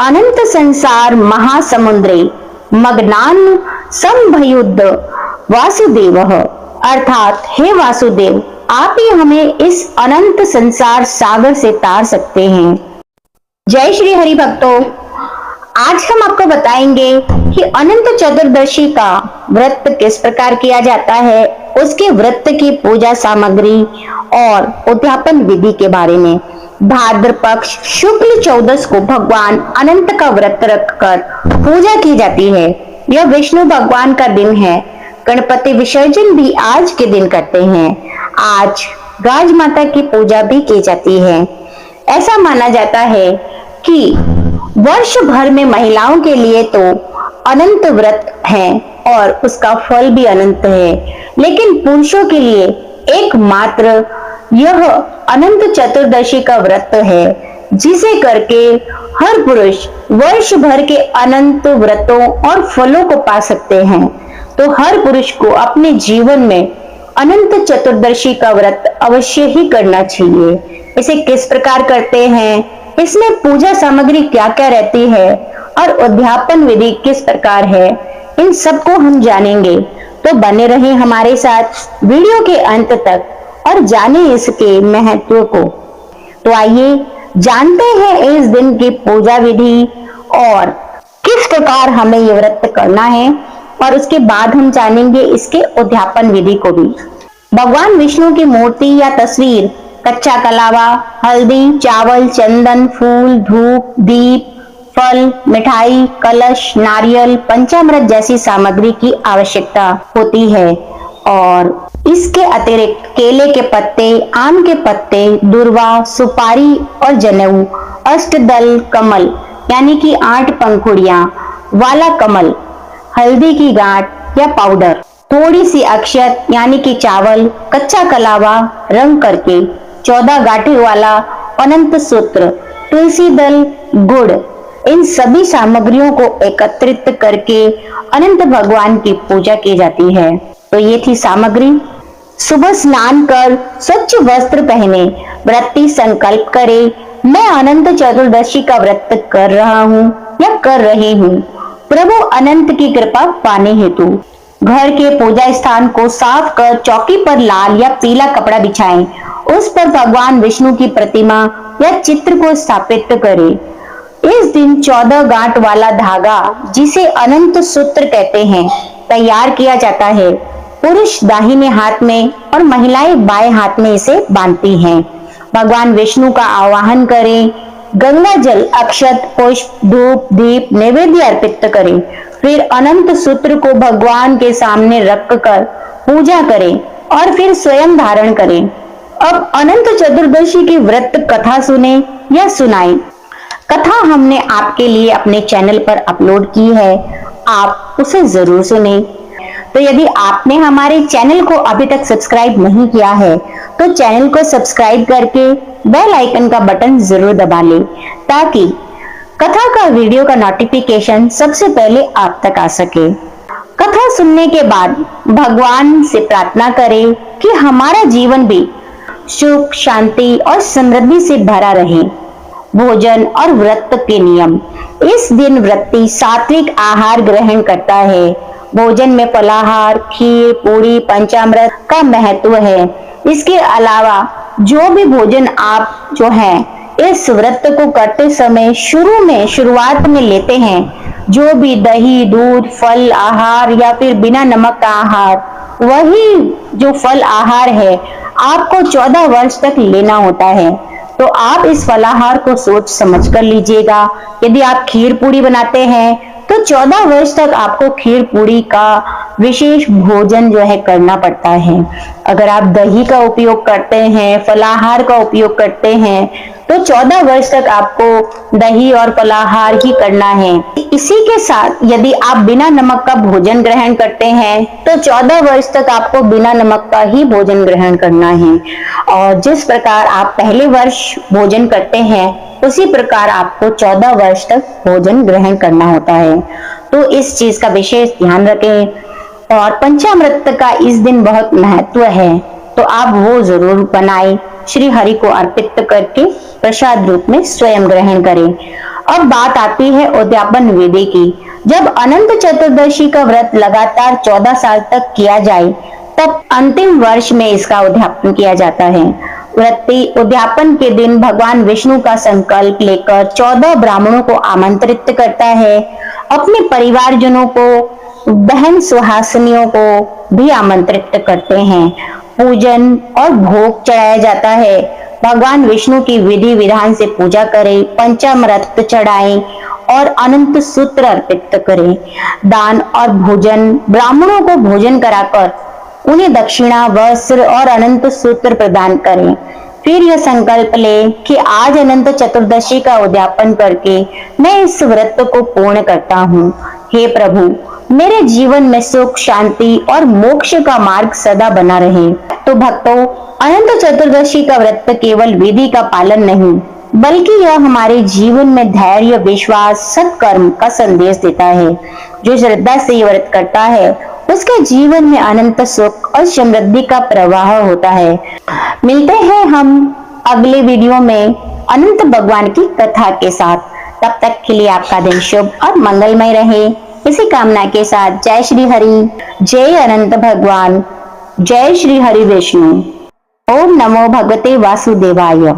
अनंत संसार महासमुद्रे मग्नान संभयुद्ध वासुदेवः, अर्थात हे वासुदेव, आप ही हमें इस अनंत संसार सागर से तार सकते हैं। जय श्री हरि भक्तों, आज हम आपको बताएंगे कि अनंत चतुर्दशी का व्रत किस प्रकार किया जाता है, उसके व्रत की पूजा सामग्री और उद्यापन विधि के बारे में। भाद्र पक्ष शुक्ल 14 को भगवान अनंत का व्रत रखकर पूजा की जाती है। यह विष्णु भगवान का दिन है। गणपति विसर्जन भी आज के दिन करते हैं। आज गाज माता की पूजा भी की जाती है। ऐसा माना जाता है कि वर्ष भर में महिलाओं के लिए तो अनंत व्रत है और उसका फल भी अनंत है, लेकिन पुरुषों के लिए एकमात्र यह अनंत चतुर्दशी का व्रत है, जिसे करके हर पुरुष वर्ष भर के अनंत व्रतों और फलों को पा सकते हैं। तो हर पुरुष को अपने जीवन में अनंत चतुर्दशी का व्रत अवश्य ही करना चाहिए। इसे किस प्रकार करते हैं, इसमें पूजा सामग्री क्या क्या रहती है और उद्यापन विधि किस प्रकार है, इन सबको हम जानेंगे। तो बने रहें हमारे साथ वीडियो के अंत तक और जाने इसके महत्व को। तो आइए जानते हैं इस दिन की पूजा विधि और किस प्रकार हमें ये व्रत करना है, और उसके बाद हम जानेंगे इसके उद्यापन विधि को भी। भगवान विष्णु की मूर्ति या तस्वीर कच्चा कलावा, हल्दी, चावल, चंदन, फूल, धूप, दीप, फल, मिठाई, कलश, नारियल, पंचामृत जैसी सामग्री की आवश्यकता होती है। और इसके अतिरिक्त केले के पत्ते, आम के पत्ते, दुर्वा, सुपारी और जनेऊ, अष्टदल कमल यानी कि 8 पंखुड़ियां वाला कमल, हल्दी की गांठ या पाउडर, थोड़ी सी अक्षत यानी कि चावल, कच्चा कलावा रंग करके 14 गांठे वाला अनंत सूत्र, तुलसी दल, गुड़, इन सभी सामग्रियों को एकत्रित करके अनंत भगवान की पूजा की जाती है। तो ये थी सामग्री। सुबह स्नान कर स्वच्छ वस्त्र पहने व्रती संकल्प करे, मैं अनंत चतुर्दशी का व्रत कर रहा हूँ या कर रही हूँ प्रभु अनंत की कृपा पाने हेतु। घर के पूजा स्थान को साफ कर चौकी पर लाल या पीला कपड़ा बिछाएं। उस पर भगवान विष्णु की प्रतिमा या चित्र को स्थापित करें। इस दिन 14 गांठ वाला धागा, जिसे अनंत सूत्र कहते हैं, तैयार किया जाता है। पुरुष दाहिने हाथ में और महिलाएं बाएं हाथ में इसे बांधती हैं। भगवान विष्णु का आवाहन करें, गंगा जल, अक्षत, पुष्प, धूप, दीप नैवेद्य अर्पित करें। फिर अनंत सूत्र को भगवान के सामने रखकर पूजा करें और फिर स्वयं धारण करें। अब अनंत चतुर्दशी की व्रत कथा सुने या सुनाएं। कथा हमने आपके लिए अपने चैनल पर अपलोड की है, आप उसे जरूर सुने। तो यदि आपने हमारे चैनल को अभी तक सब्सक्राइब नहीं किया है तो चैनल को सब्सक्राइब करके बेल आइकन का बटन जरूर दबा लें, ताकि कथा का वीडियो का नोटिफिकेशन सबसे पहले आप तक आ सके। कथा सुनने के बाद भगवान से प्रार्थना करें कि हमारा जीवन भी सुख, शांति और समृद्धि से भरा रहे। भोजन और व्रत के नियम। इस दिन व्रती सात्विक आहार ग्रहण करता है। भोजन में फलाहार, खीर, पूरी, पंचामृत का महत्व है। इसके अलावा जो भी भोजन आप जो है इस व्रत को करते समय शुरुआत में लेते हैं, जो भी दही, दूध, फल आहार या फिर बिना नमक का आहार, वही जो फल आहार है आपको 14 वर्ष तक लेना होता है। तो आप इस फलाहार को सोच समझ कर लीजिएगा। यदि आप खीर पूरी बनाते हैं तो 14 वर्ष तक आपको खीर पूरी का विशेष भोजन जो है करना पड़ता है। अगर आप दही का उपयोग करते हैं, फलाहार का उपयोग करते हैं, तो 14 वर्ष तक आपको दही और फलाहार ही करना है। इसी के साथ यदि आप बिना नमक का भोजन ग्रहण करते हैं तो 14 वर्ष तक आपको बिना नमक का ही भोजन ग्रहण करना है। और जिस प्रकार आप पहले वर्ष भोजन करते हैं, उसी प्रकार आपको 14 वर्ष तक भोजन ग्रहण करना होता है। तो इस चीज का विशेष ध्यान रखें। और पंचामृत का इस दिन बहुत महत्व है, तो आप वो जरूर बनाएं। श्री हरि को अर्पित करके प्रसाद रूप में स्वयं ग्रहण करें। अब बात आती है उद्यापन विधि की। जब अनंत चतुर्दशी का व्रत लगातार 14 साल तक किया जाए तब अंतिम वर्ष में इसका उद्यापन किया जाता है। व्रती उद्यापन के दिन भगवान विष्णु का संकल्प लेकर 14 ब्राह्मणों को आमंत्रित करता है। अपने परिवारजनों को, बहन सुहासिनियों को भी आमंत्रित करते हैं। पूजन और भोग चढ़ाया जाता है। भगवान विष्णु की विधि विधान से पूजा करें, पंचामृत चढ़ाएं और अनंत सूत्र अर्पित करें। दान और भोजन, ब्राह्मणों को भोजन कराकर उन्हें दक्षिणा, वस्त्र और अनंत सूत्र प्रदान करें। फिर यह संकल्प ले कि आज अनंत चतुर्दशी का उद्यापन करके मैं इस व्रत को पूर्ण करता हूँ। हे प्रभु, मेरे जीवन में सुख, शांति और मोक्ष का मार्ग सदा बना रहे। तो भक्तों, अनंत चतुर्दशी का व्रत केवल विधि का पालन नहीं, बल्कि यह हमारे जीवन में धैर्य, विश्वास, सत्कर्म का संदेश देता है। जो श्रद्धा से ये व्रत करता है उसके जीवन में अनंत सुख और समृद्धि का प्रवाह होता है। मिलते हैं हम अगले वीडियो में अनंत भगवान की कथा के साथ। तब तक के लिए आपका दिन शुभ और मंगलमय रहे, इसी कामना के साथ जय श्री हरि, जय अनंत भगवान, जय श्री हरि विष्णु। ओम नमो भगवते वासुदेवाय।